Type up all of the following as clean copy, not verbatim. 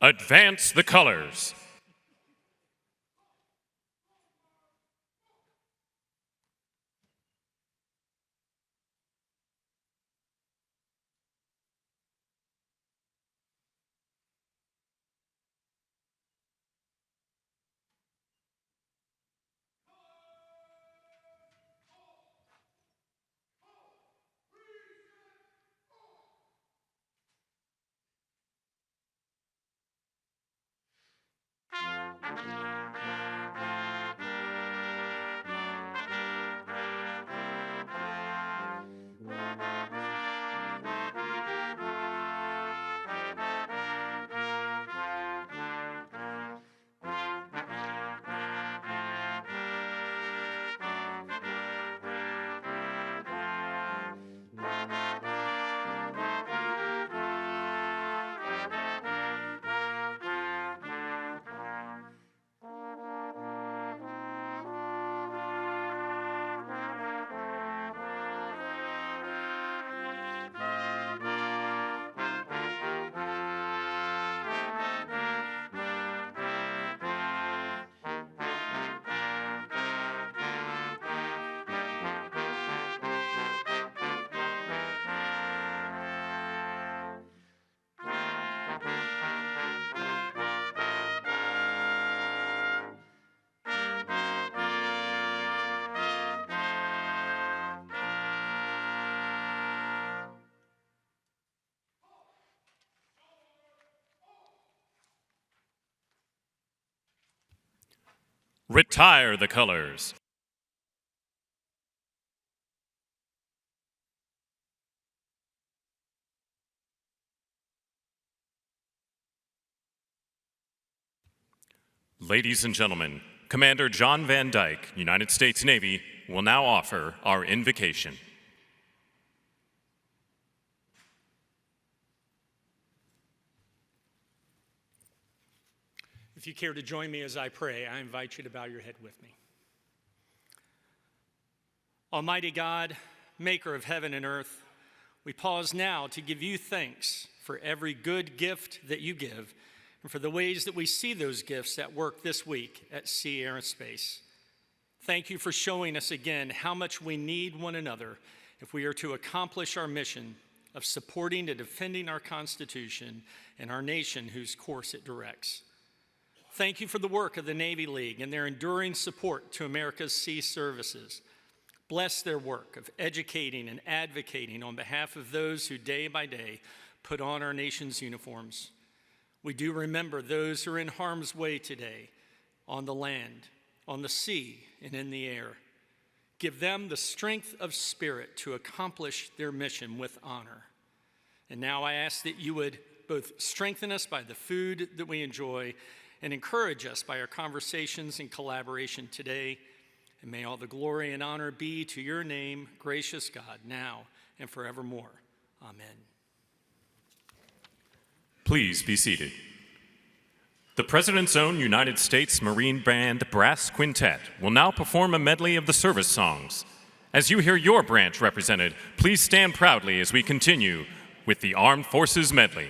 Advance the colors. Retire the colors. Ladies and gentlemen, Commander John Van Dyke, United States Navy, will now offer our invocation. If you care to join me as I pray, I invite you to bow your head with me. Almighty God, maker of heaven and earth, we pause now to give you thanks for every good gift that you give and for the ways that we see those gifts at work this week at Sea, Air, and Space. Thank you for showing us again how much we need one another if we are to accomplish our mission of supporting and defending our Constitution and our nation whose course it directs. Thank you for the work of the Navy League and their enduring support to America's sea services. Bless their work of educating and advocating on behalf of those who day by day put on our nation's uniforms. We do remember those who are in harm's way today, on the land, on the sea, and in the air. Give them the strength of spirit to accomplish their mission with honor. And now I ask that you would both strengthen us by the food that we enjoy and encourage us by our conversations and collaboration today. And may all the glory and honor be to your name, gracious God, now and forevermore. Amen. Please be seated. The President's Own United States Marine Band Brass Quintet will now perform a medley of the service songs. As you hear your branch represented, please stand proudly as we continue with the Armed Forces Medley.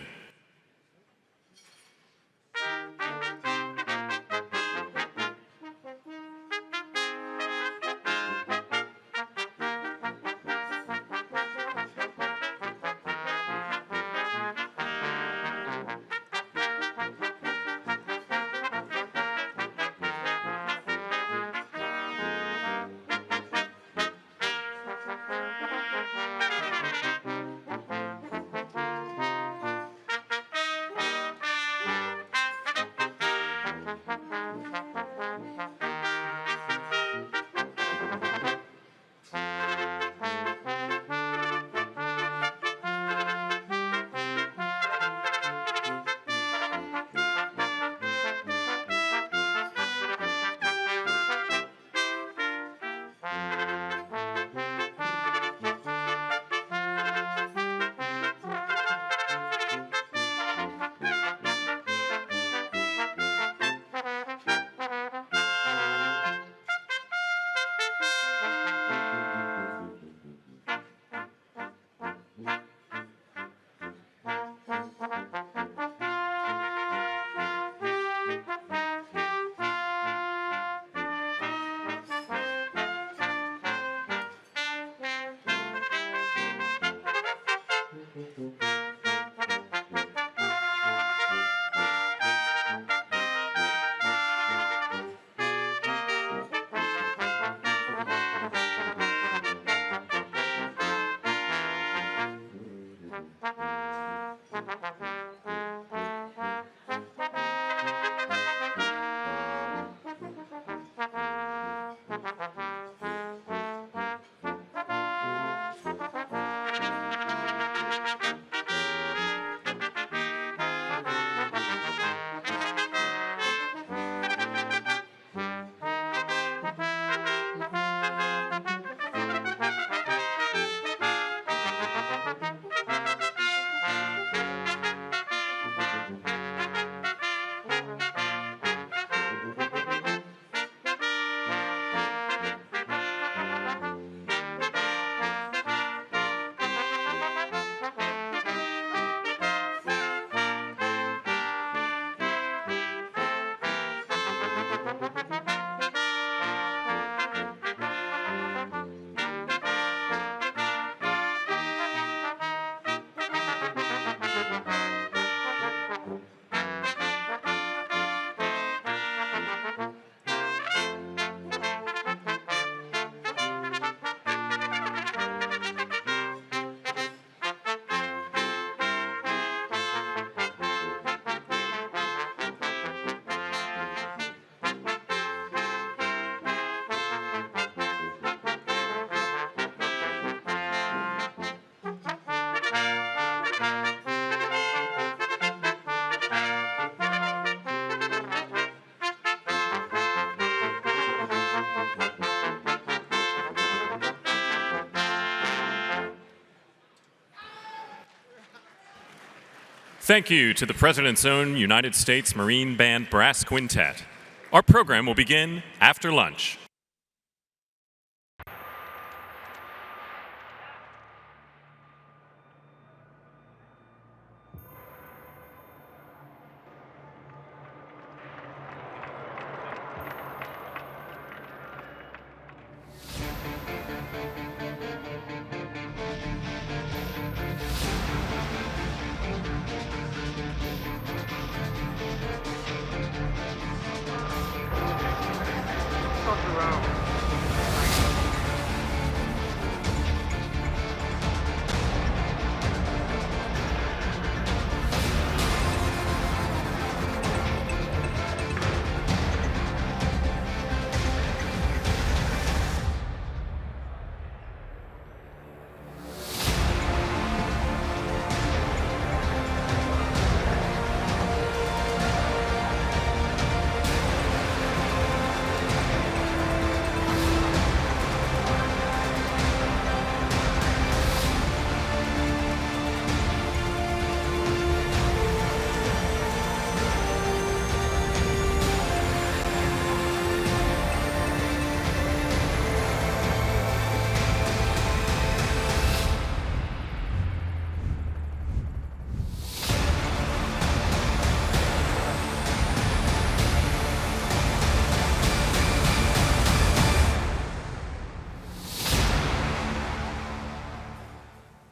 Thank you to the President's Own United States Marine Band Brass Quintet. Our program will begin after lunch.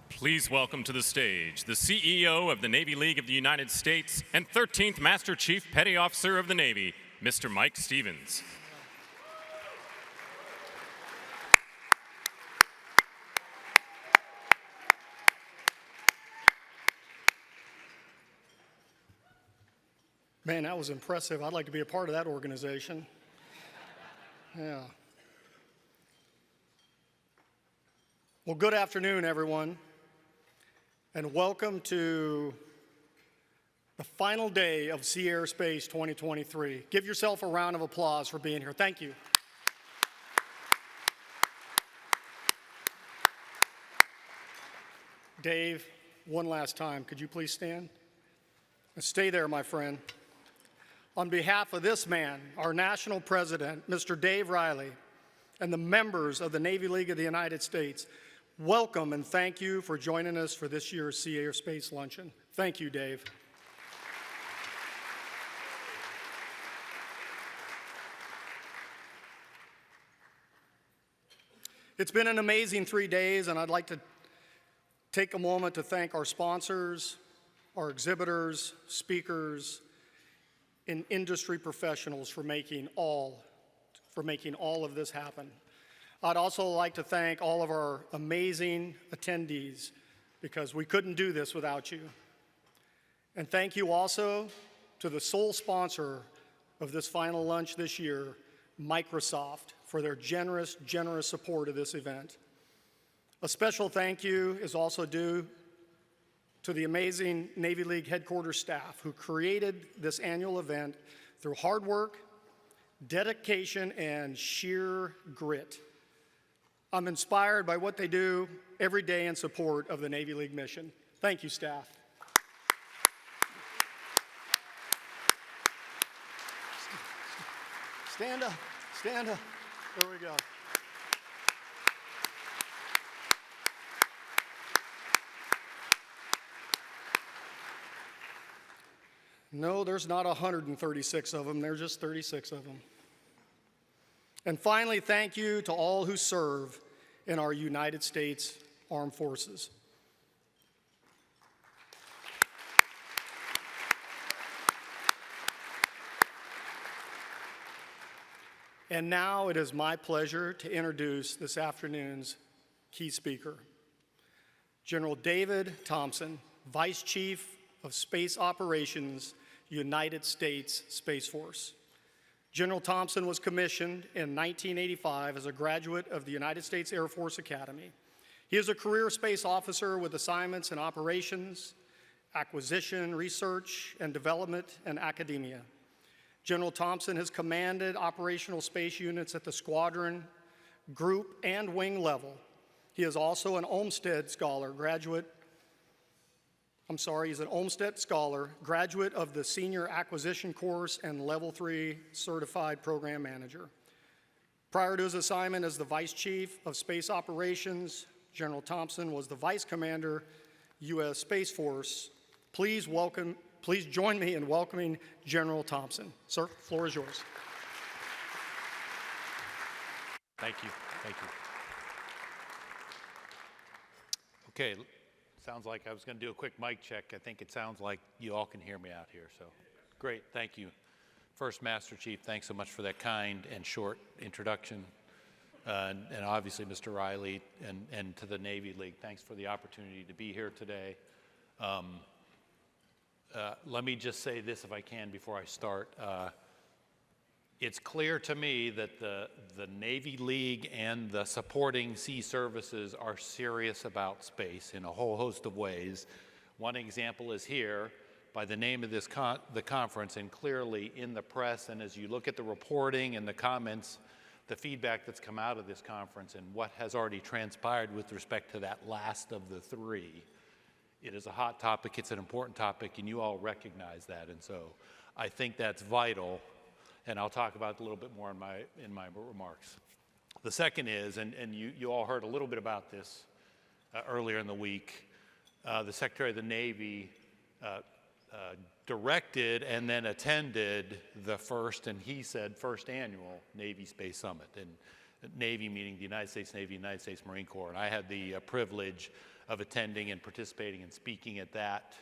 Please welcome to the stage the CEO of the Navy League of the United States and 13th Master Chief Petty Officer of the Navy, Mr. Mike Stevens. Man, that was impressive. I'd like to be a part of that organization. Yeah. Well, good afternoon, everyone, and welcome to the final day of Sea Air Space 2023. Give yourself a round of applause for being here. Thank you. Dave, one last time, could you please stand? And stay there, my friend. On behalf of this man, our national president, Mr. Dave Riley, and the members of the Navy League of the United States, welcome and thank you for joining us for this year's Sea Air Space Luncheon. Thank you, Dave. It's been an amazing 3 days, and I'd like to take a moment to thank our sponsors, our exhibitors, speakers, and industry professionals for making all of this happen. I'd also like to thank all of our amazing attendees because we couldn't do this without you. And thank you also to the sole sponsor of this final lunch this year, Microsoft, for their generous support of this event. A special thank you is also due to the amazing Navy League headquarters staff who created this annual event through hard work, dedication, and sheer grit. I'm inspired by what they do every day in support of the Navy League mission. Thank you, staff. Stand up, stand up. There we go. No, there's not 136 of them, there's just 36 of them. And finally, thank you to all who serve in our United States Armed Forces. And now it is my pleasure to introduce this afternoon's key speaker, General David Thompson, Vice Chief of Space Operations, United States Space Force. General Thompson was commissioned in 1985 as a graduate of the United States Air Force Academy. He is a career space officer with assignments in operations, acquisition, research and development, and academia. General Thompson has commanded operational space units at the squadron, group, and wing level. He is also an Olmsted Scholar, graduate of the Senior Acquisition Course and Level 3 Certified Program Manager. Prior to his assignment as the Vice Chief of Space Operations, General Thompson was the Vice Commander, U.S. Space Force. Please join me in welcoming General Thompson. Sir, the floor is yours. Thank you. Okay, sounds like I was going to do a quick mic check. I think it sounds like you all can hear me out here, so great, thank you. First Master Chief, thanks so much for that kind and short introduction. And obviously, Mr. Riley, and to the Navy League, thanks for the opportunity to be here today. Let me just say this if I can before I start. It's clear to me that the Navy League and the supporting sea services are serious about space in a whole host of ways. One example is here by the name of this the conference, and clearly in the press, and as you look at the reporting and the comments, the feedback that's come out of this conference and what has already transpired with respect to that last of the three. It is a hot topic, it's an important topic, and you all recognize that, and so I think that's vital, and I'll talk about it a little bit more in my remarks. The second is, and you all heard a little bit about this earlier in the week, the Secretary of the Navy directed and then attended the first annual Navy Space Summit, and Navy meaning the United States Navy, United States Marine Corps, and I had the privilege of attending and participating and speaking at that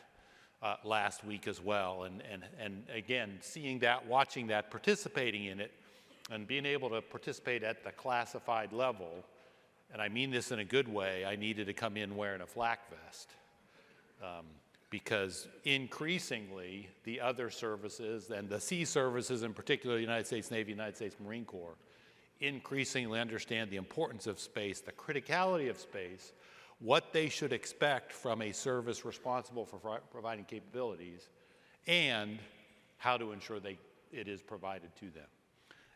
last week as well. And again, seeing that, watching that, participating in it, and being able to participate at the classified level, and I mean this in a good way, I needed to come in wearing a flak vest. Because increasingly, the other services, and the sea services in particular, the United States Navy, United States Marine Corps, increasingly understand the importance of space, the criticality of space, what they should expect from a service responsible for providing capabilities, and how to ensure it is provided to them.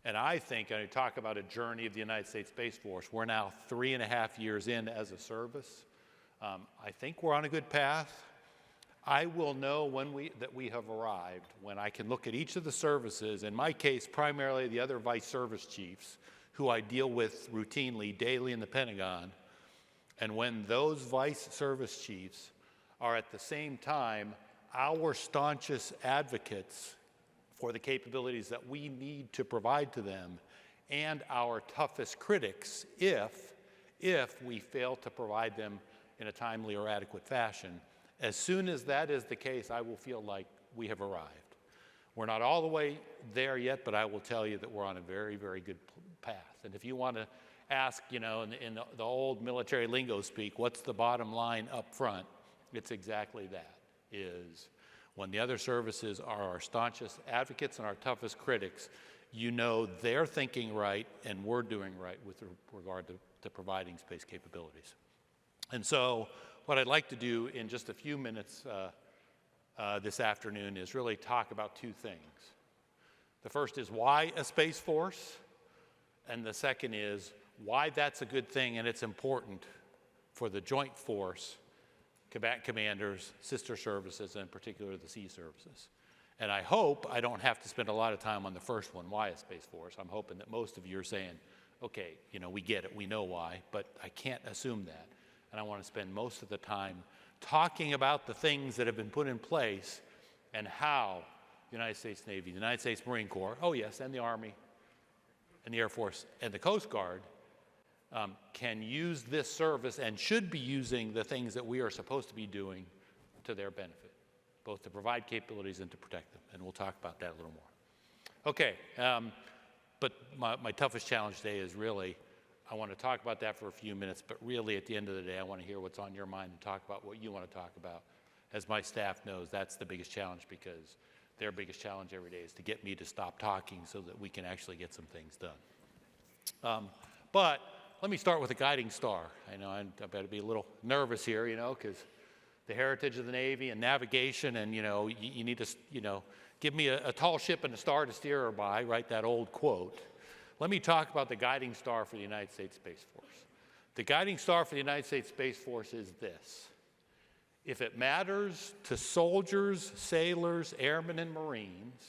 And I think, and I talk about a journey of the United States Space Force, we're now 3.5 years in as a service. I think we're on a good path. I will know that we have arrived when I can look at each of the services, in my case, primarily the other vice service chiefs, who I deal with routinely, daily in the Pentagon, and when those vice service chiefs are at the same time our staunchest advocates for the capabilities that we need to provide to them, and our toughest critics if we fail to provide them in a timely or adequate fashion. As soon as that is the case, I will feel like we have arrived. We're not all the way there yet, but I will tell you that we're on a very, very good path. And if you want to ask, you know, in the old military lingo speak, what's the bottom line up front? It's exactly that, is when the other services are our staunchest advocates and our toughest critics, you know they're thinking right and we're doing right with regard to providing space capabilities. And so what I'd like to do in just a few minutes this afternoon is really talk about two things. The first is why a Space Force, and the second is why that's a good thing and it's important for the Joint Force, combatant commanders, sister services, and in particular the sea services. And I hope I don't have to spend a lot of time on the first one, why a Space Force. I'm hoping that most of you are saying, okay, you know, we get it, we know why, but I can't assume that. And I want to spend most of the time talking about the things that have been put in place and how the United States Navy, the United States Marine Corps, oh yes, and the Army, and the Air Force, and the Coast Guard can use this service and should be using the things that we are supposed to be doing to their benefit, both to provide capabilities and to protect them. And we'll talk about that a little more. Okay, but my toughest challenge today is really, I want to talk about that for a few minutes, but really at the end of the day, I want to hear what's on your mind and talk about what you want to talk about. As my staff knows, that's the biggest challenge, because their biggest challenge every day is to get me to stop talking so that we can actually get some things done. But let me start with a guiding star. I know I better be a little nervous here, you know, because the heritage of the Navy and navigation, and, you know, you need to, you know, give me a tall ship and a star to steer her by, right, that old quote. Let me talk about the guiding star for the United States Space Force. The guiding star for the United States Space Force is this: if it matters to soldiers, sailors, airmen, and Marines,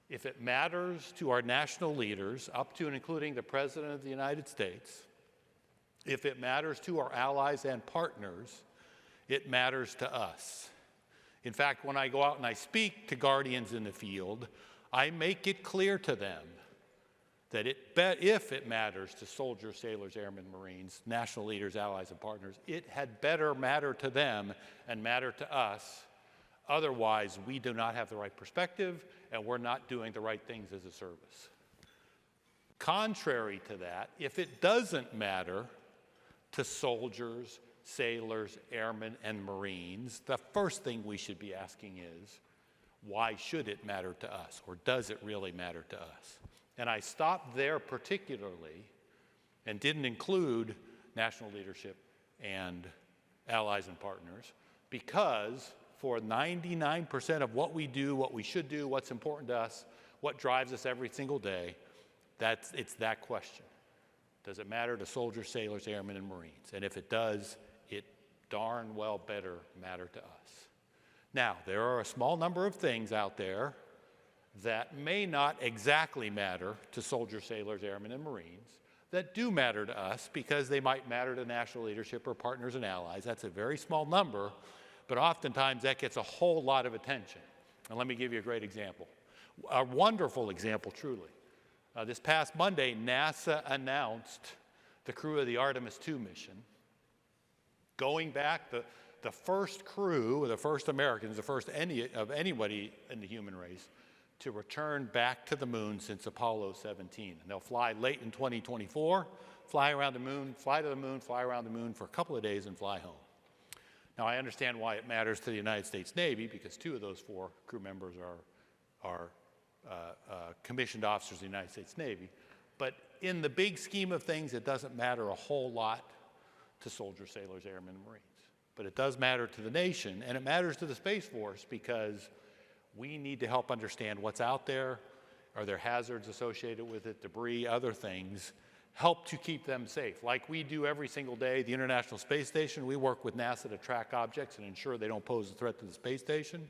if it matters to our national leaders, up to and including the President of the United States, if it matters to our allies and partners, it matters to us. In fact, when I go out and I speak to guardians in the field, I make it clear to them that if it matters to soldiers, sailors, airmen, Marines, national leaders, allies, and partners, it had better matter to them and matter to us. Otherwise, we do not have the right perspective, and we're not doing the right things as a service. Contrary to that, if it doesn't matter to soldiers, sailors, airmen, and Marines, the first thing we should be asking is, why should it matter to us, or does it really matter to us? And I stopped there particularly and didn't include national leadership and allies and partners, because for 99% of what we do, what we should do, what's important to us, what drives us every single day, it's that question. Does it matter to soldiers, sailors, airmen, and Marines? And if it does, it darn well better matter to us. Now, there are a small number of things out there that may not exactly matter to soldiers, sailors, airmen, and Marines, that do matter to us because they might matter to national leadership or partners and allies. That's a very small number, but oftentimes that gets a whole lot of attention. And let me give you a great example, a wonderful example, truly. This past Monday, NASA announced the crew of the Artemis II mission. Going back, the first crew, the first Americans, the first of anybody in the human race to return back to the moon since Apollo 17. And they'll fly late in 2024, fly around the moon, fly to the moon, fly around the moon for a couple of days and fly home. Now, I understand why it matters to the United States Navy, because 2 of those 4 crew members are commissioned officers of the United States Navy. But in the big scheme of things, it doesn't matter a whole lot to soldiers, sailors, airmen, and Marines. But it does matter to the nation, and it matters to the Space Force, because we need to help understand what's out there. Are there hazards associated with it, debris, other things? Help to keep them safe. Like we do every single day, the International Space Station, we work with NASA to track objects and ensure they don't pose a threat to the space station.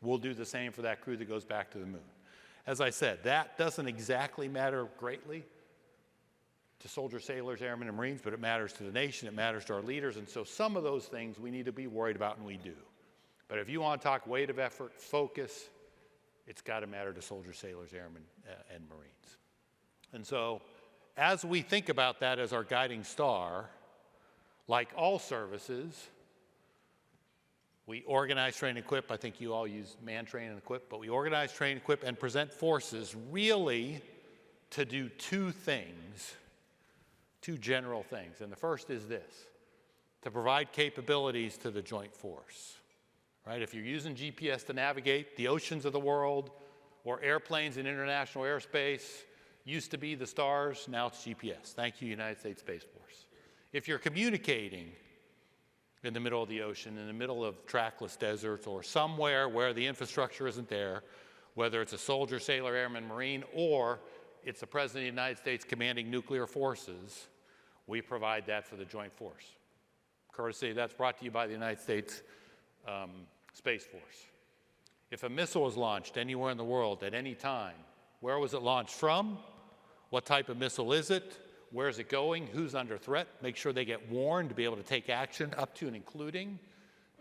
We'll do the same for that crew that goes back to the moon. As I said, that doesn't exactly matter greatly to soldiers, sailors, airmen, and Marines, but it matters to the nation, it matters to our leaders, and so some of those things we need to be worried about, and we do. But if you want to talk weight of effort, focus, it's got to matter to soldiers, sailors, airmen, and Marines. And so as we think about that as our guiding star, like all services, we organize, train, equip. I think you all use man, train, and equip, but we organize, train, equip, and present forces really to do 2 things two general things. And the first is this: to provide capabilities to the joint force. Right? If you're using GPS to navigate the oceans of the world, or airplanes in international airspace, used to be the stars, now it's GPS. Thank you, United States Space Force. If you're communicating in the middle of the ocean, in the middle of trackless deserts, or somewhere where the infrastructure isn't there, whether it's a soldier, sailor, airman, marine, or it's the President of the United States commanding nuclear forces, we provide that for the joint force. Courtesy, that's brought to you by the United States Space Force. If a missile is launched anywhere in the world at any time, where was it launched from? What type of missile is it? Where is it going? Who's under threat? Make sure they get warned to be able to take action up to and including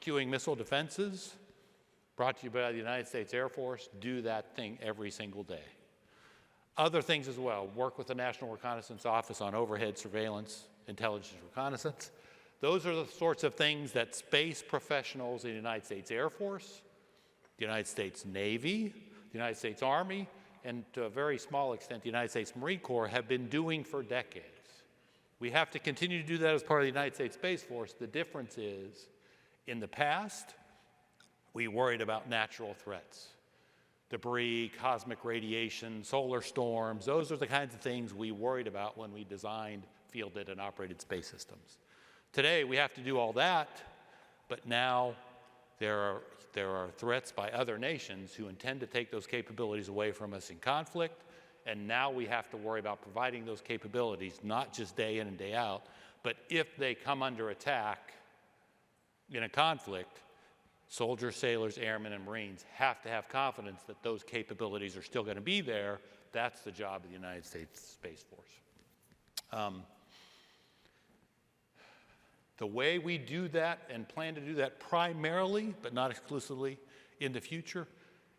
queuing missile defenses. Brought to you by the United States Air Force. Do that thing every single day. Other things as well. Work with the National Reconnaissance Office on overhead surveillance, intelligence reconnaissance. Those are the sorts of things that space professionals in the United States Air Force, the United States Navy, the United States Army, and to a very small extent, the United States Marine Corps have been doing for decades. We have to continue to do that as part of the United States Space Force. The difference is, in the past, we worried about natural threats. Debris, cosmic radiation, solar storms, those are the kinds of things we worried about when we designed, fielded, and operated space systems. Today, we have to do all that, but now there are threats by other nations who intend to take those capabilities away from us in conflict, and now we have to worry about providing those capabilities, not just day in and day out, but if they come under attack in a conflict, soldiers, sailors, airmen, and Marines have to have confidence that those capabilities are still going to be there. That's the job of the United States Space Force. The way we do that and plan to do that primarily, but not exclusively, in the future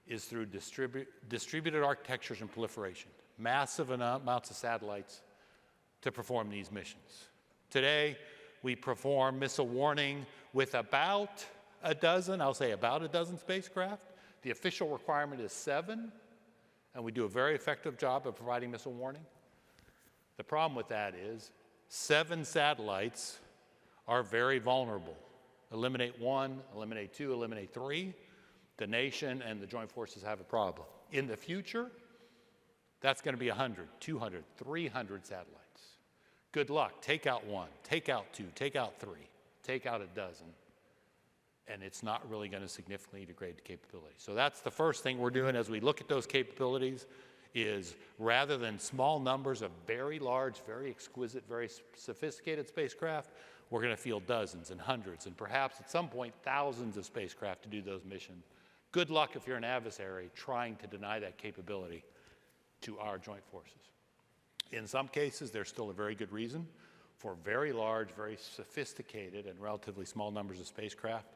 is through distributed architectures and proliferation. Massive amounts of satellites to perform these missions. Today, we perform missile warning with about a dozen spacecraft. The official requirement is 7, and we do a very effective job of providing missile warning. The problem with that is 7 satellites are very vulnerable. Eliminate 1, eliminate 2, eliminate 3. The nation and the joint forces have a problem. In the future, that's going to be 100, 200, 300 satellites. Good luck. Take out 1, take out 2, take out 3, take out a dozen, and it's not really going to significantly degrade the capability. So that's the first thing we're doing as we look at those capabilities is rather than small numbers of very large, very exquisite, very sophisticated spacecraft, we're going to field dozens and hundreds and perhaps at some point thousands of spacecraft to do those missions. Good luck if you're an adversary trying to deny that capability to our joint forces. In some cases, there's still a very good reason for very large, very sophisticated, and relatively small numbers of spacecraft.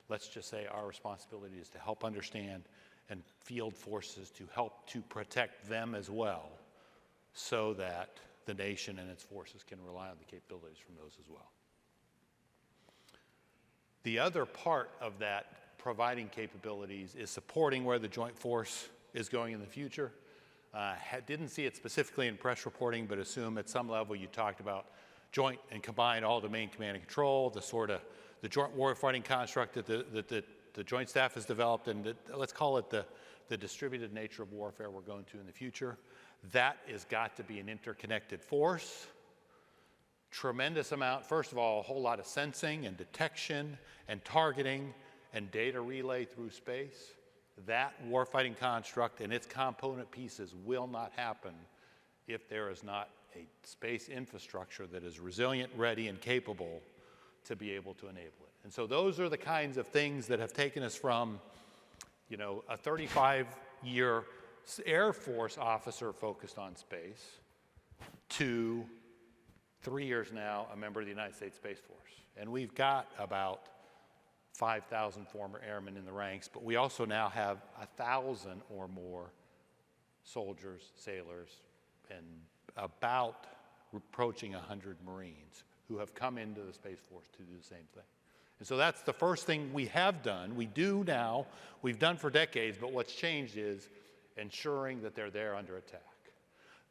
Let's just say our responsibility is to help understand and field forces to help to protect them as well so that the nation and its forces can rely on the capabilities from those as well. The other part of that providing capabilities is supporting where the joint force is going in the future. Didn't see it specifically in press reporting, but assume at some level you talked about joint and combined all-domain command and control, the joint warfighting construct that the Joint Staff has developed, and let's call it the distributed nature of warfare we're going to in the future. That has got to be an interconnected force. Tremendous amount, first of all, a whole lot of sensing and detection and targeting and data relay through space. That warfighting construct and its component pieces will not happen if there is not a space infrastructure that is resilient, ready, and capable to be able to enable it. And so those are the kinds of things that have taken us from, a 35-year Air Force officer focused on space to 3 years now, a member of the United States Space Force. And we've got about 5,000 former airmen in the ranks, but we also now have 1,000 or more soldiers, sailors, and about approaching 100 Marines who have come into the Space Force to do the same thing. And so that's the first thing we have done. We do now, we've done for decades, but what's changed is ensuring that they're there under attack.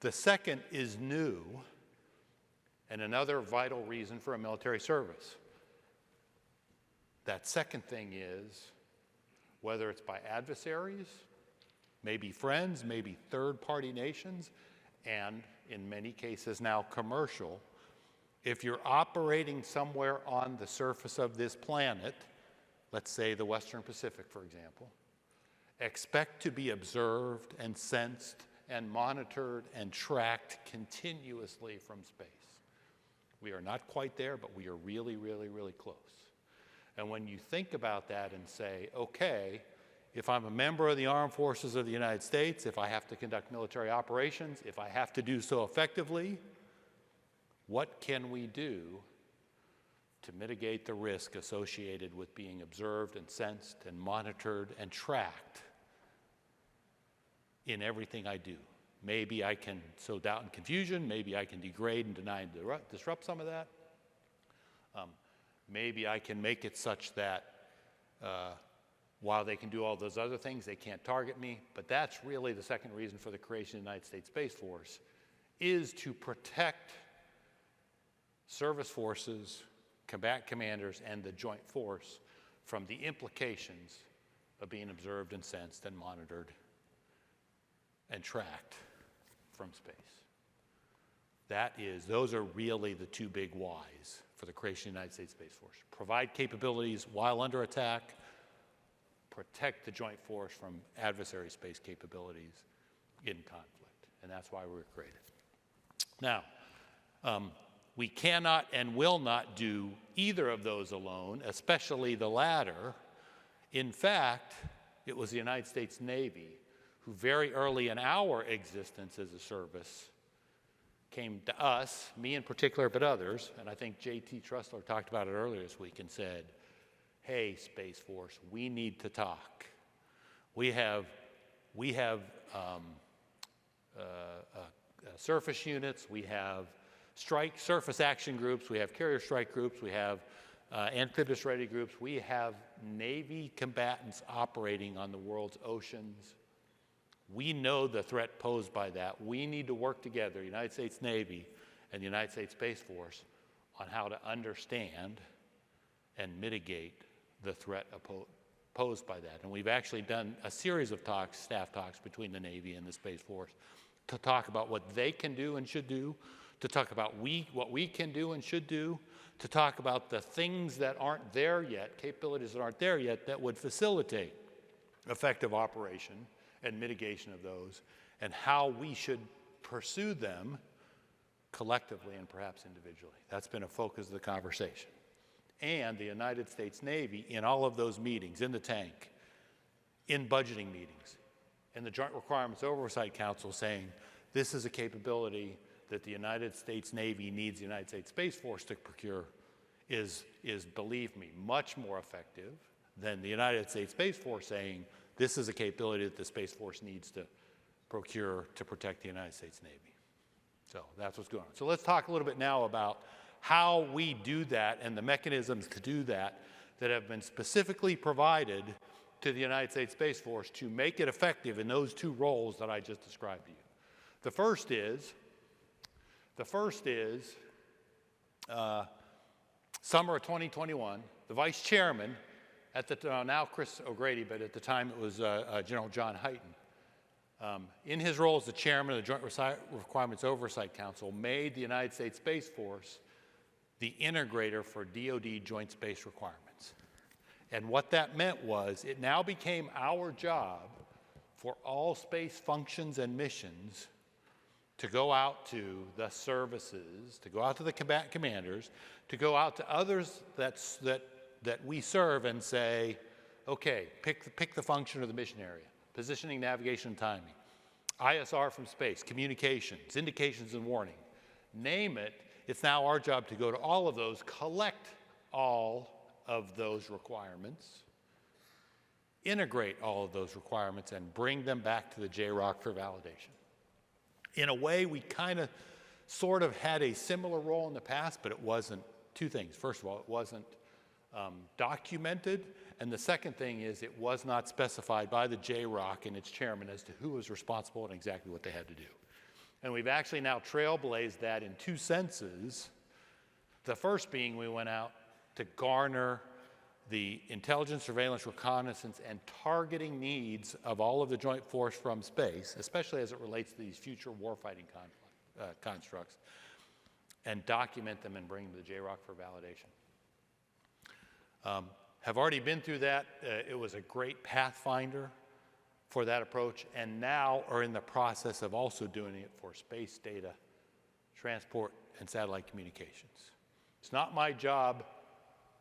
The second is new, and another vital reason for a military service. That second thing is, whether it's by adversaries, maybe friends, maybe third-party nations, and in many cases now commercial, if you're operating somewhere on the surface of this planet, let's say the Western Pacific, for example, expect to be observed and sensed and monitored and tracked continuously from space. We are not quite there, but we are really, really, really close. And when you think about that and say, okay, if I'm a member of the armed forces of the United States, if I have to conduct military operations, if I have to do so effectively, what can we do to mitigate the risk associated with being observed and sensed and monitored and tracked in everything I do? Maybe I can sow doubt and confusion. Maybe I can degrade and deny and disrupt some of that. Maybe I can make it such that while they can do all those other things, they can't target me. But that's really the second reason for the creation of the United States Space Force, is to protect service forces, combat commanders, and the joint force from the implications of being observed and sensed and monitored and tracked from space. Those are really the two big whys for the creation of the United States Space Force. Provide capabilities while under attack, protect the joint force from adversary space capabilities in conflict. And that's why we were created. Now, we cannot and will not do either of those alone, especially the latter. In fact, it was the United States Navy who very early in our existence as a service came to us, me in particular, but others, and I think J.T. Trussler talked about it earlier this week and said, hey, Space Force, we need to talk. We have surface units, we have surface action groups, we have carrier strike groups, we have amphibious ready groups, we have Navy combatants operating on the world's oceans. We know the threat posed by that. We need to work together, United States Navy and the United States Space Force, on how to understand and mitigate the threat posed by that. And we've actually done a series of talks, staff talks between the Navy and the Space Force, to talk about what they can do and should do, to talk about what we can do and should do, to talk about the things that aren't there yet, capabilities that aren't there yet, that would facilitate effective operation and mitigation of those, and how we should pursue them collectively and perhaps individually. That's been a focus of the conversation. And the United States Navy, in all of those meetings, in the tank, in budgeting meetings, in the Joint Requirements Oversight Council, saying this is a capability that the United States Navy needs the United States Space Force to procure, is, believe me, much more effective than the United States Space Force saying this is a capability that the Space Force needs to procure to protect the United States Navy. So that's what's going on. So let's talk a little bit now about how we do that and the mechanisms to do that that have been specifically provided to the United States Space Force to make it effective in those two roles that I just described to you. The first is summer of 2021, the Vice Chairman, at the now Chris O'Grady, but at the time it was General John Hyten, in his role as the chairman of the Joint Requirements Oversight Council, made the United States Space Force the integrator for DoD joint space requirements. And what that meant was it now became our job for all space functions and missions to go out to the services, to go out to the combat commanders, to go out to others that we serve and say, okay, pick the function or the mission area, positioning, navigation, and timing, ISR from space, communications, indications and warning, name it. It's now our job to go to all of those, collect all of those requirements, integrate all of those requirements, and bring them back to the JROC for validation. In a way, we kind of sort of had a similar role in the past, but it wasn't. Two things. First of all, it wasn't documented, and the second thing is it was not specified by the JROC and its chairman as to who was responsible and exactly what they had to do. And we've actually now trailblazed that in two senses The first being we went out to garner the intelligence, surveillance, reconnaissance, and targeting needs of all of the joint force from space, especially as it relates to these future warfighting constructs, and document them and bring them to the JROC for validation. Have already been through that. It was a great pathfinder for that approach, and now are in the process of also doing it for space data, transport, and satellite communications. It's not my job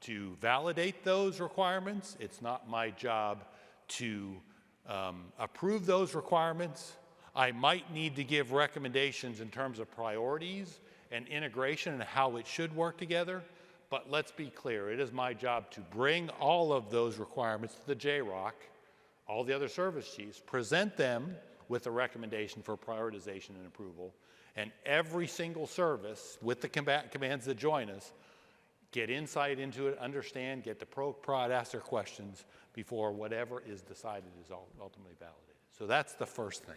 to validate those requirements. It's not my job to approve those requirements. I might need to give recommendations in terms of priorities and integration and how it should work together. But let's be clear, it is my job to bring all of those requirements to the JROC, all the other service chiefs, present them with a recommendation for prioritization and approval, and every single service with the commands that join us get insight into it, understand, get the prod, ask their questions before whatever is decided is ultimately validated. So that's the first thing.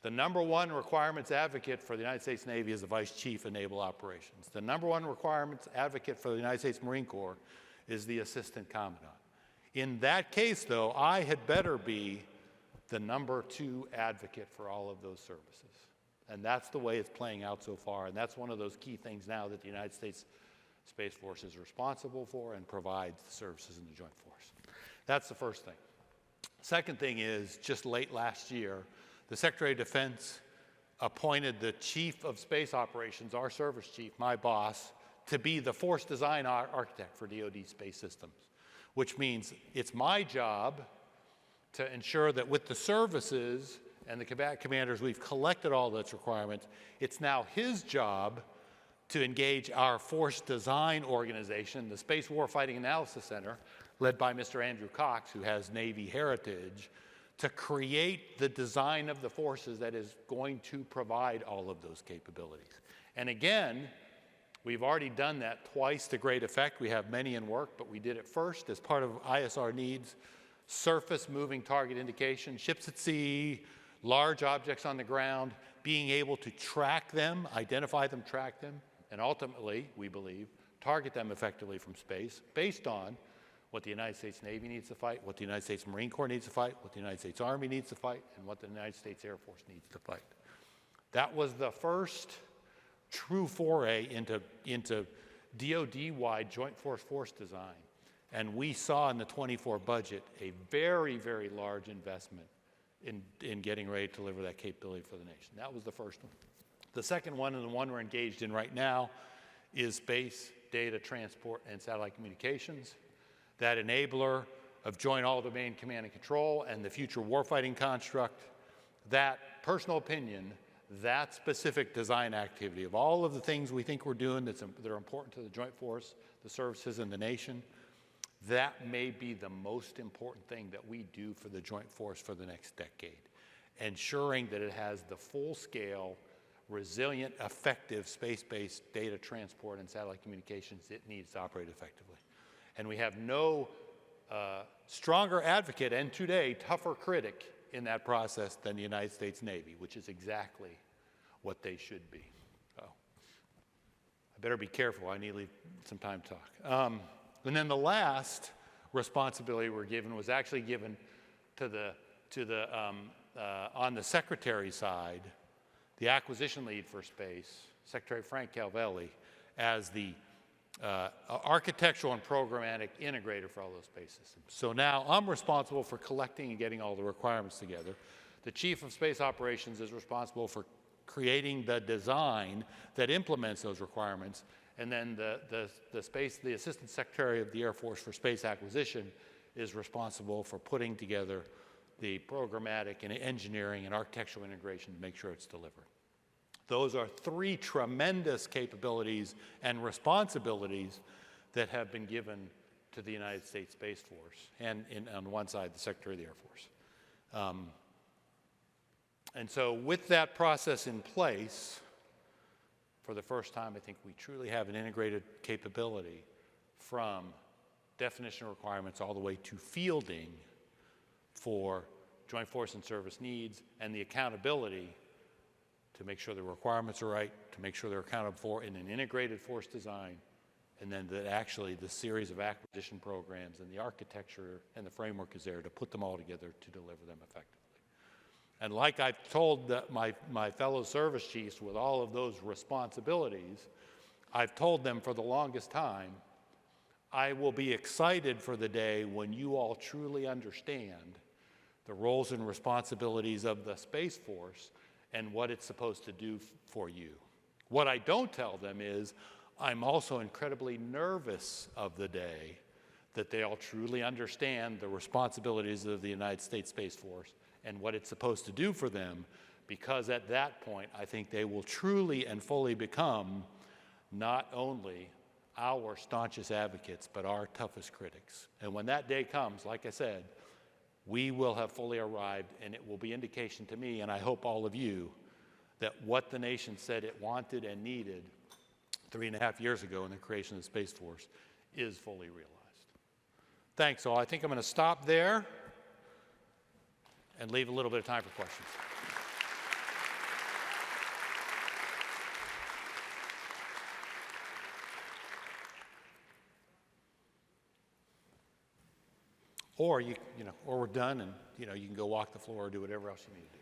The number one requirements advocate for the United States Navy is the Vice Chief of Naval Operations. The number one requirements advocate for the United States Marine Corps is the Assistant Commandant. In that case, though, I had better be the number two advocate for all of those services. And that's the way it's playing out so far. And that's one of those key things now that the United States Space Force is responsible for and provides the services in the Joint Force. That's the first thing. Second thing is, just late last year, the Secretary of Defense appointed the Chief of Space Operations, our service chief, my boss, to be the force design architect for DoD space systems, which means it's my job to ensure that with the services and the combat commanders, we've collected all those requirements. It's now his job to engage our force design organization, the Space Warfighting Analysis Center, led by Mr. Andrew Cox, who has Navy heritage, to create the design of the forces that is going to provide all of those capabilities. And again, we've already done that twice to great effect. We have many in work, but we did it first as part of ISR needs, surface moving target indication, ships at sea, large objects on the ground, being able to track them, identify them, track them, and ultimately, we believe, target them effectively from space based on what the United States Navy needs to fight, what the United States Marine Corps needs to fight, what the United States Army needs to fight, and what the United States Air Force needs to fight. That was the first true foray into DoD-wide joint force design. And we saw in the 24 budget a very, very large investment in getting ready to deliver that capability for the nation. That was the first one. The second one, and the one we're engaged in right now, is space, data, transport, and satellite communications. That enabler of joint all-domain command and control and the future warfighting construct, that personal opinion, that specific design activity of all of the things we think we're doing that are important to the joint force, the services, and the nation, that may be the most important thing that we do for the joint force for the next decade, ensuring that it has the full-scale, resilient, effective space-based data transport and satellite communications it needs to operate effectively. And we have no stronger advocate and today tougher critic in that process than the United States Navy, which is exactly what they should be. So I better be careful. I need to leave some time to talk. And then the last responsibility we're given was actually given on the Secretary side, the acquisition lead for space, Secretary Frank Calvelli, as the architectural and programmatic integrator for all those space systems. So now I'm responsible for collecting and getting all the requirements together. The Chief of Space Operations is responsible for creating the design that implements those requirements. And then the Assistant Secretary of the Air Force for Space Acquisition is responsible for putting together the programmatic and engineering and architectural integration to make sure it's delivered. Those are three tremendous capabilities and responsibilities that have been given to the United States Space Force, and on one side, the Secretary of the Air Force. And so with that process in place, for the first time, I think we truly have an integrated capability from definition requirements all the way to fielding for joint force and service needs, and the accountability to make sure the requirements are right, to make sure they're accounted for in an integrated force design, and then that actually the series of acquisition programs and the architecture and the framework is there to put them all together to deliver them effectively. And like I've told my fellow service chiefs with all of those responsibilities, I've told them for the longest time, I will be excited for the day when you all truly understand the roles and responsibilities of the Space Force and what it's supposed to do for you. What I don't tell them is I'm also incredibly nervous of the day that they all truly understand the responsibilities of the United States Space Force and what it's supposed to do for them, because at that point, I think they will truly and fully become not only our staunchest advocates, but our toughest critics. And when that day comes, like I said, we will have fully arrived, and it will be indication to me, and I hope all of you, that what the nation said it wanted and needed 3.5 years ago in the creation of the Space Force is fully realized. Thanks all. I think I'm going to stop there and leave a little bit of time for questions. Or or we're done, and you can go walk the floor or do whatever else you need to do.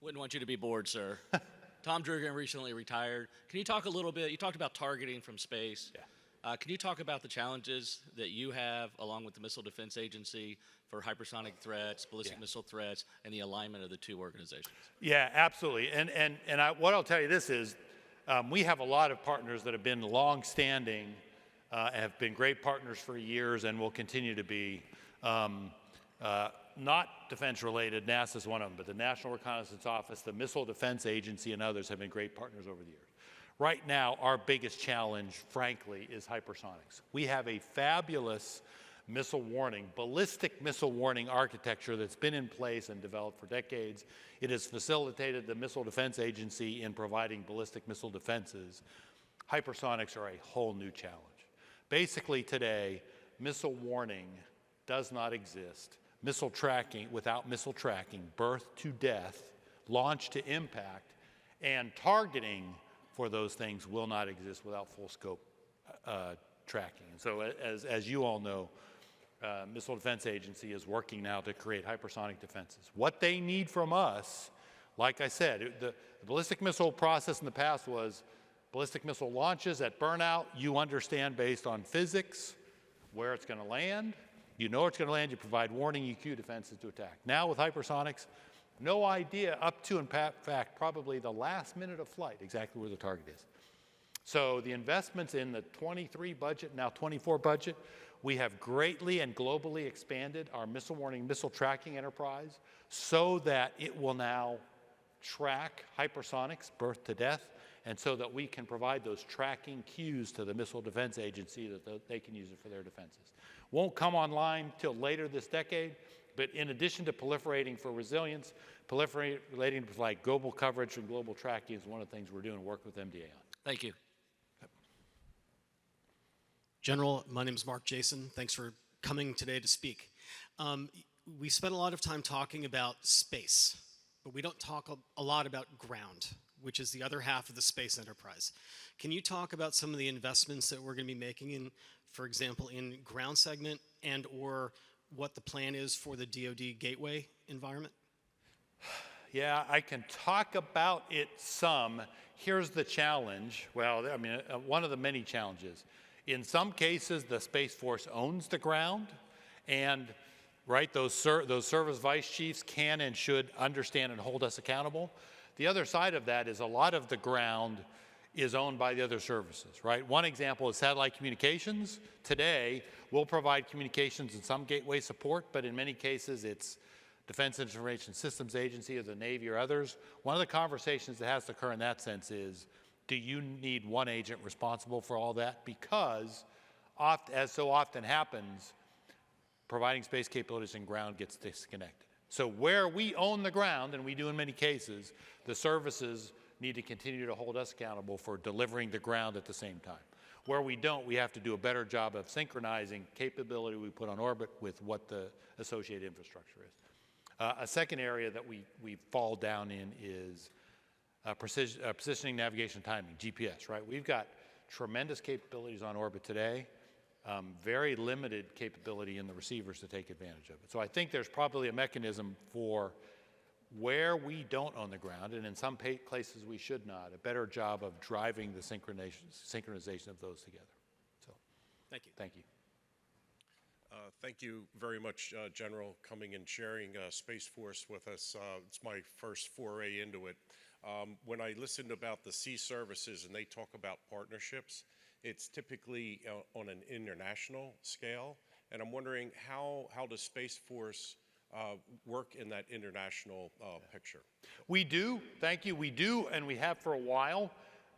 Wouldn't want you to be bored, sir. Tom Drugan recently retired. Can you talk a little bit? You talked about targeting from space. Yeah. Can you talk about the challenges that you have, along with the Missile Defense Agency, for hypersonic threats, ballistic missile threats, and the alignment of the two organizations? Yeah, absolutely. What I'll tell you this is, we have a lot of partners that have been long-standing, have been great partners for years, and will continue to be. Not defense-related, NASA's one of them, but the National Reconnaissance Office, the Missile Defense Agency, and others have been great partners over the years. Right now, our biggest challenge, frankly, is hypersonics. We have a fabulous missile warning, ballistic missile warning architecture that's been in place and developed for decades. It has facilitated the Missile Defense Agency in providing ballistic missile defenses. Hypersonics are a whole new challenge. Basically today, missile warning does not exist. Missile tracking, without missile tracking, birth to death, launch to impact, and targeting for those things will not exist without full scope tracking. And so as you all know, Missile Defense Agency is working now to create hypersonic defenses. What they need from us, like I said, the ballistic missile process in the past was ballistic missile launches at burnout. You understand based on physics where it's going to land. You know it's going to land, you provide warning, you cue defenses to attack. Now with hypersonics, no idea up to, in fact, probably the last minute of flight exactly where the target is. So the investments in the 23 budget, now 24 budget, we have greatly and globally expanded our missile warning, missile tracking enterprise so that it will now track hypersonics, birth to death, and so that we can provide those tracking cues to the Missile Defense Agency that they can use it for their defenses. Won't come online till later this decade, but in addition to proliferating for resilience, proliferating to provide global coverage and global tracking is one of the things we're doing work with MDA on. Thank you. General, my name is Mark Jason. Thanks for coming today to speak. We spent a lot of time talking about space, but we don't talk a lot about ground, which is the other half of the space enterprise. Can you talk about some of the investments that we're going to be making in, for example, in ground segment and or what the plan is for the DoD gateway environment? Yeah, I can talk about it some. Here's the challenge. Well, I mean, one of the many challenges. In some cases, the Space Force owns the ground, and those service vice chiefs can and should understand and hold us accountable. The other side of that is a lot of the ground is owned by the other services, right? One example is satellite communications. Today, we'll provide communications and some gateway support, but in many cases, it's Defense Information Systems Agency or the Navy or others. One of the conversations that has to occur in that sense is, do you need one agent responsible for all that? Because, as so often happens, providing space capabilities in ground gets disconnected. So where we own the ground, and we do in many cases, the services need to continue to hold us accountable for delivering the ground at the same time. Where we don't, we have to do a better job of synchronizing capability we put on orbit with what the associated infrastructure is. A second area that we fall down in is positioning, navigation, timing, GPS, right? We've got tremendous capabilities on orbit today, very limited capability in the receivers to take advantage of it. So I think there's probably a mechanism for where we don't own the ground, and in some places we should not, a better job of driving the synchronization of those together. So, Thank you. thank you. Thank you very much, General, coming and sharing Space Force with us. It's my first foray into it. When I listened about the sea services and they talk about partnerships, it's typically on an international scale. And I'm wondering how does Space Force work in that international picture? We do, thank you, we do, and we have for a while.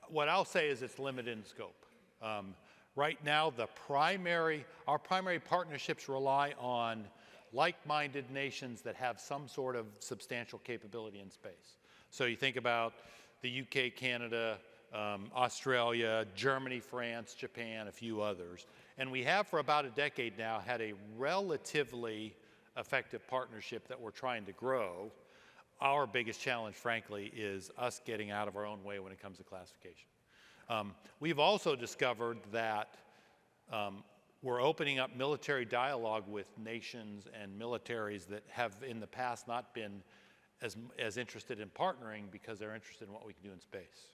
What I'll say is it's limited in scope. Right now, our primary partnerships rely on like-minded nations that have some sort of substantial capability in space. So you think about the UK, Canada, Australia, Germany, France, Japan, a few others. And we have for about a decade now had a relatively effective partnership that we're trying to grow. Our biggest challenge, frankly, is us getting out of our own way when it comes to classification. We've also discovered that we're opening up military dialogue with nations and militaries that have in the past not been as interested in partnering because they're interested in what we can do in space.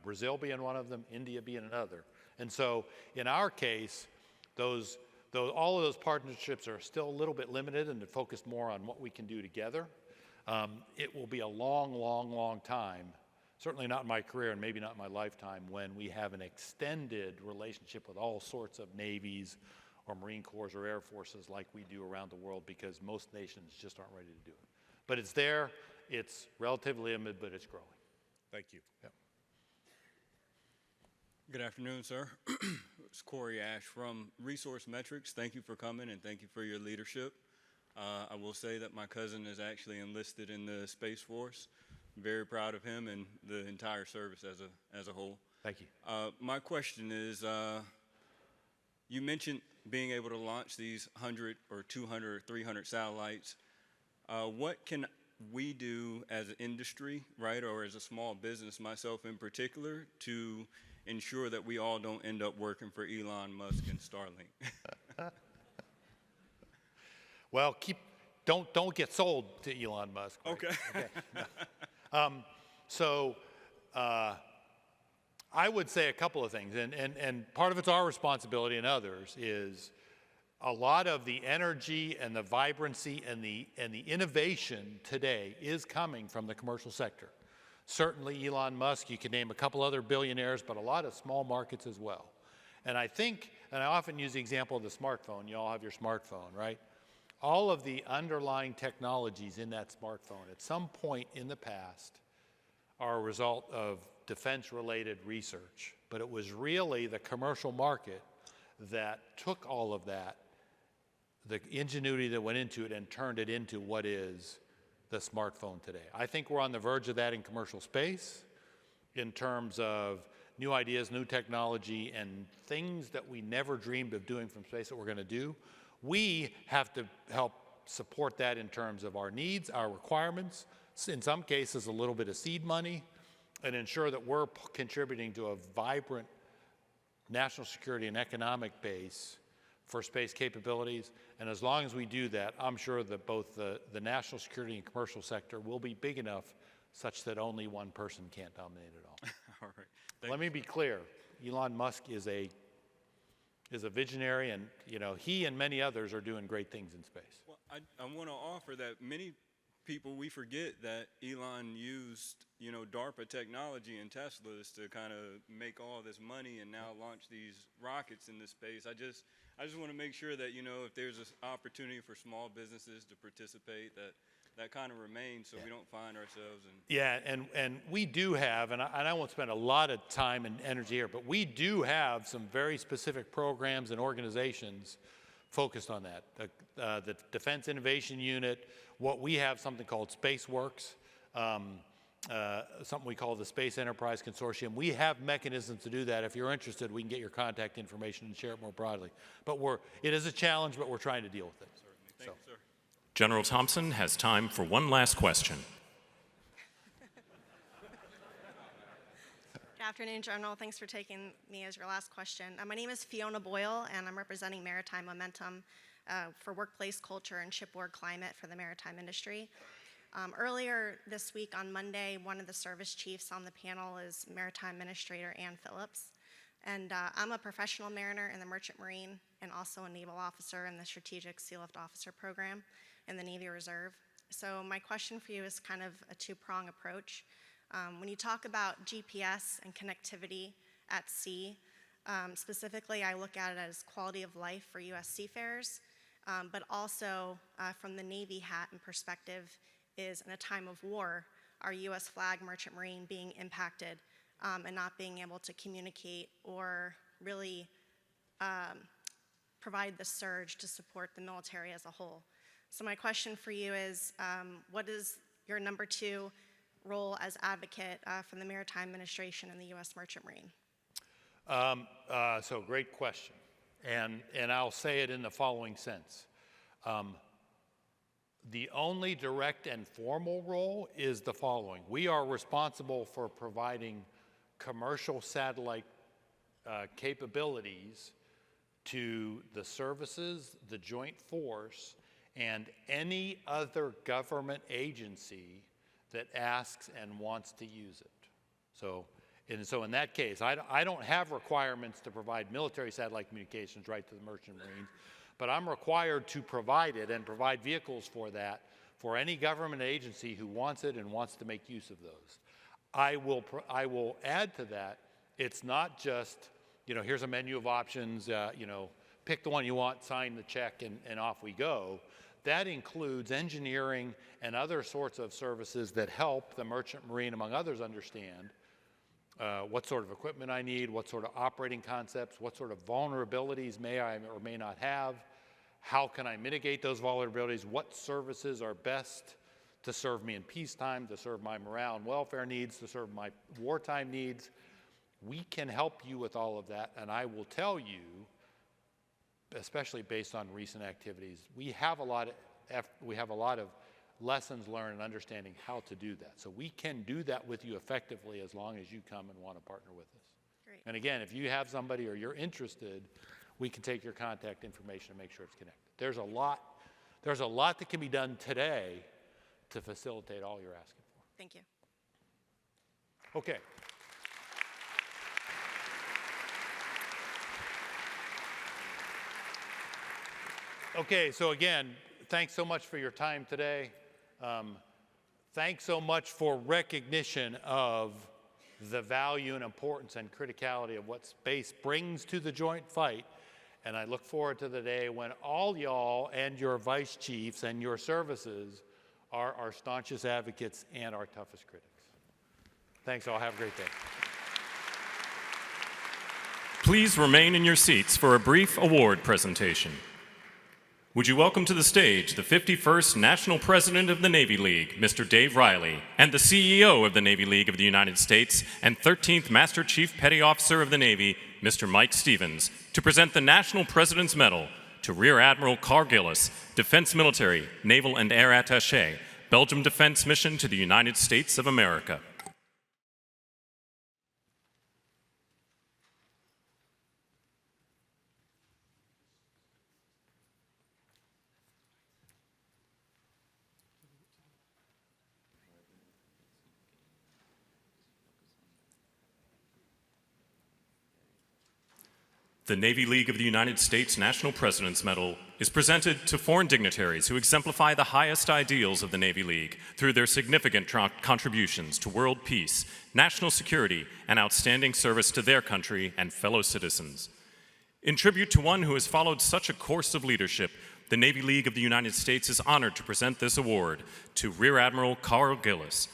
Brazil being one of them, India being another. And so in our case, all of those partnerships are still a little bit limited and focused more on what we can do together. It will be a long, long, long time, certainly not in my career and maybe not in my lifetime, when we have an extended relationship with all sorts of navies or Marine Corps or Air Forces like we do around the world, because most nations just aren't ready to do it. But it's there, it's relatively limited, but it's growing. Thank you. Yep. Good afternoon, sir. It's Corey Ash from Resource Metrics. Thank you for coming and thank you for your leadership. I will say that my cousin is actually enlisted in the Space Force. Very proud of him and the entire service as a whole. Thank you. My question is, you mentioned being able to launch these 100 or 200 or 300 satellites. What can we do as an industry, right, or as a small business, myself in particular, to ensure that we all don't end up working for Elon Musk and Starlink? Well, don't get sold to Elon Musk. Right? Okay. So I would say a couple of things, and part of it's our responsibility and others is a lot of the energy and the vibrancy and the innovation today is coming from the commercial sector. Certainly Elon Musk, you can name a couple other billionaires, but a lot of small markets as well. And I think, and I often use the example of the smartphone, you all have your smartphone, right? All of the underlying technologies in that smartphone at some point in the past are a result of defense-related research. But it was really the commercial market that took all of that, the ingenuity that went into it, and turned it into what is the smartphone today. I think we're on the verge of that in commercial space in terms of new ideas, new technology, and things that we never dreamed of doing from space that we're going to do. We have to help support that in terms of our needs, our requirements, in some cases a little bit of seed money, and ensure that we're contributing to a vibrant national security and economic base for space capabilities. And as long as we do that, I'm sure that both the national security and commercial sector will be big enough such that only one person can't dominate it all. All right. Let me be clear. Elon Musk is a visionary, and he and many others are doing great things in space. Well, I want to offer that many people, we forget that Elon used, DARPA technology and Teslas to kind of make all this money and now launch these rockets into space. I just want to make sure that, if there's an opportunity for small businesses to participate, that kind of remains, so we don't find ourselves in. Yeah, and we do have, and I won't spend a lot of time and energy here, but we do have some very specific programs and organizations focused on that. The Defense Innovation Unit, what we have, something called SpaceWorks, something we call the Space Enterprise Consortium. We have mechanisms to do that. If you're interested, we can get your contact information and share it more broadly. But it is a challenge, but we're trying to deal with it. Thank you, sir. General Thompson has time for one last question. Good afternoon, General. Thanks for taking me as your last question. My name is Fiona Boyle, and I'm representing Maritime Momentum for workplace culture and shipboard climate for the maritime industry. Earlier this week on Monday, one of the service chiefs on the panel is Maritime Administrator Ann Phillips. And I'm a professional mariner in the Merchant Marine and also a naval officer in the Strategic Sea Lift Officer Program in the Navy Reserve. So my question for you is kind of a two-prong approach. When you talk about GPS and connectivity at sea, specifically I look at it as quality of life for U.S. seafarers, but also from the Navy hat and perspective is in a time of war, our U.S. flag Merchant Marine being impacted and not being able to communicate or really provide the surge to support the military as a whole. So my question for you is, what is your number 2 role as advocate for the Maritime Administration and the U.S. Merchant Marine? So great question. And I'll say it in the following sense. The only direct and formal role is the following. We are responsible for providing commercial satellite capabilities to the services, the Joint Force, and any other government agency that asks and wants to use it. So in that case, I don't have requirements to provide military satellite communications right to the Merchant Marines, but I'm required to provide it and provide vehicles for that for any government agency who wants it and wants to make use of those. I will add to that, it's not just, here's a menu of options, pick the one you want, sign the check, and off we go. That includes engineering and other sorts of services that help the Merchant Marine, among others, understand what sort of equipment I need, what sort of operating concepts, what sort of vulnerabilities may I or may not have, how can I mitigate those vulnerabilities, what services are best to serve me in peacetime, to serve my morale and welfare needs, to serve my wartime needs. We can help you with all of that, and I will tell you, especially based on recent activities, we have a lot of lessons learned and understanding how to do that. So we can do that with you effectively as long as you come and want to partner with us. Great. And again, if you have somebody or you're interested, we can take your contact information and make sure it's connected. There's a lot that can be done today to facilitate all you're asking for. Thank you. Okay. Okay, so again, thanks so much for your time today. Thanks so much for recognition of the value and importance and criticality of what space brings to the joint fight. And I look forward to the day when all y'all and your vice chiefs and your services are our staunchest advocates and our toughest critics. Thanks all. Have a great day. Please remain in your seats for a brief award presentation. Would you welcome to the stage the 51st National President of the Navy League, Mr. Dave Riley, and the CEO of the Navy League of the United States and 13th Master Chief Petty Officer of the Navy, Mr. Mike Stevens, to present the National President's Medal to Rear Admiral Carl Gillis, Defense Military, Naval and Air Attaché, Belgium Defense Mission to the United States of America. The Navy League of the United States National President's Medal is presented to foreign dignitaries who exemplify the highest ideals of the Navy League through their significant contributions to world peace, national security, and outstanding service to their country and fellow citizens. In tribute to one who has followed such a course of leadership, the Navy League of the United States is honored to present this award to Rear Admiral Carl Gillis.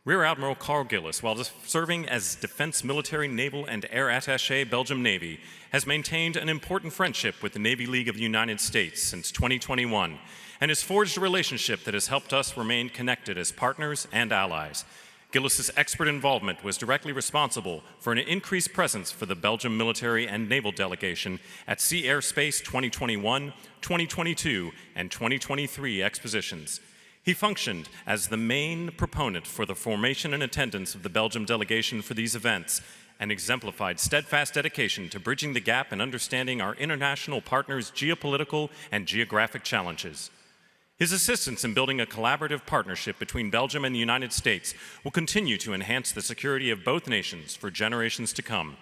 Rear Admiral Carl Gillis, while serving as Defense Military, Naval, and Air Attaché, Belgium Navy, has maintained an important friendship with the Navy League of the United States since 2021 and has forged a relationship that has helped us remain connected as partners and allies. Gillis's expert involvement was directly responsible for an increased presence for the Belgium military and naval delegation at Sea Airspace 2021, 2022, and 2023 expositions. He functioned as the main proponent for the formation and attendance of the Belgium delegation for these events and exemplified steadfast dedication to bridging the gap and understanding our international partners' geopolitical and geographic challenges. His assistance in building a collaborative partnership between Belgium and the United States will continue to enhance the security of both nations for generations to come.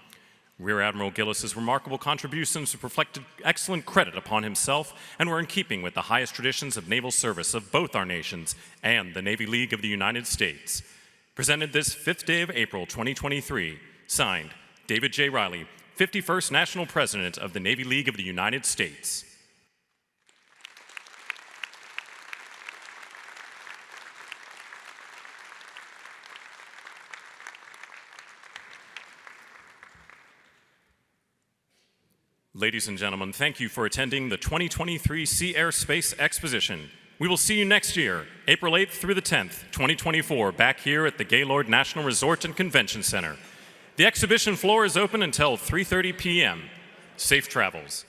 Rear Admiral Gillis's remarkable contributions reflected excellent credit upon himself and were in keeping with the highest traditions of naval service of both our nations and the Navy League of the United States. Presented this 5th day of April 2023, signed, David J. Riley, 51st National President of the Navy League of the United States. Ladies and gentlemen, thank you for attending the 2023 Sea Airspace Exposition. We will see you next year, April 8th through the 10th, 2024, back here at the Gaylord National Resort and Convention Center. The exhibition floor is open until 3:30 p.m. Safe travels.